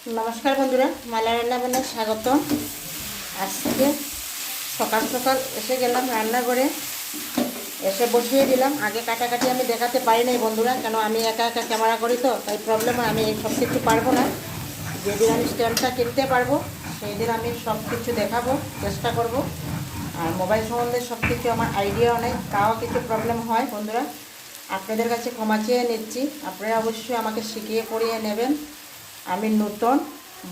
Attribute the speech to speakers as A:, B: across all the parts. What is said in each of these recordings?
A: নমস্কার বন্ধুরা, মালা রান্না বান্নায় স্বাগত। আজকে সকাল সকাল এসে গেলাম রান্নাঘরে, এসে বসিয়ে দিলাম। আগে কাটাকাটি আমি দেখাতে পারি নাই বন্ধুরা, কেন আমি একা একা ক্যামেরা করি তো, তাই প্রবলেম হয়। আমি এই সব কিছু পারবো না। যেদিন আমি স্ট্যান্ডটা কিনতে পারবো সেই দিন আমি সব কিছু দেখাবো, চেষ্টা করব। আর মোবাইল সম্বন্ধে সব কিছু আমার আইডিয়াও নেই, তাও কিছু প্রবলেম হয় বন্ধুরা। আপনাদের কাছে ক্ষমা চেয়ে নিচ্ছি। আপনারা অবশ্যই আমাকে শিখিয়ে পড়িয়ে নেবেন। আমি নতুন,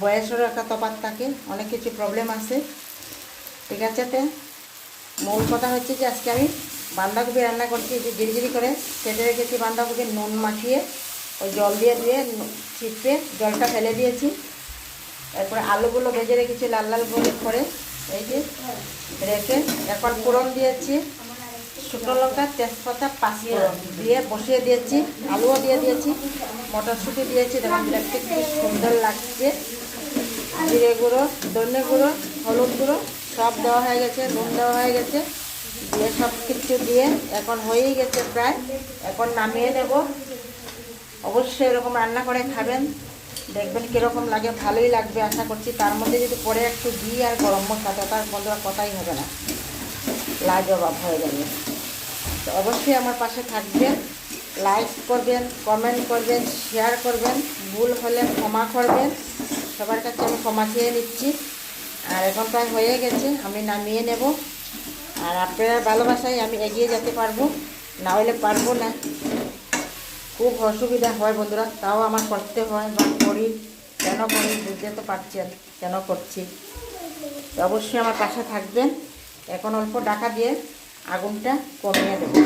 A: বয়সেরও একটা তফাৎ থাকে, অনেক কিছু প্রবলেম আছে, ঠিক আছে। তো মূল কথা হচ্ছে যে আজকে আমি বাঁধাকপি রান্না করছি। যে জিরি করে কেটে রেখেছি বাঁধাকপি, নুন মাখিয়ে ওই জল দিয়ে ছিপে জলটা ফেলে দিয়েছি। এরপরে আলুগুলো ভেজে রেখেছি লাল লাল করে এই যে রেখে এখন ফোড়ন দিয়েছি, শুকনো লঙ্কা, তেজপাতা, পাঁচফোড়ন দিয়ে বসিয়ে দিয়েছি। আলুও দিয়ে দিয়েছি, মটরশুঁটি দিয়েছি। দেখুন দেখতে খুব সুন্দর লাগছে। জিরে গুঁড়ো, ধনে গুঁড়ো, হলুদ গুঁড়ো সব দেওয়া হয়ে গেছে, নুন দেওয়া হয়ে গেছে, দিয়ে সব কিছু দিয়ে এখন হয়েই গেছে প্রায়। এখন নামিয়ে নেব। অবশ্যই এরকম রান্না করে খাবেন, দেখবেন কীরকম লাগে, ভালোই লাগবে আশা করছি। তার মধ্যে যদি পরে একটু ঘি আর গরম মশলা, তার বন্ধুরা কথাই হবে না, লাজবাব হয়ে যাবে। তো অবশ্যই আমার পাশে থাকবেন, লাইক করবেন, কমেন্ট করবেন, শেয়ার করবেন। ভুল হলে ক্ষমা করবেন, সবার কাছে আমি ক্ষমা চেয়ে নিচ্ছি। আর এখন প্রায় হয়ে গেছে, আমি নামিয়ে নেব। আর আপনার ভালোবাসায় আমি এগিয়ে যেতে পারবো, না হলে পারবো না। খুব অসুবিধা হয় বন্ধুরা, তাও আমার করতে হয় বা করি। কেন করি বুঝতে তো পারছেন কেন করছি। তো অবশ্যই আমার পাশে থাকবেন। এখন অল্প ঢাকা দিয়ে আগুনটা কমিয়ে দেবো।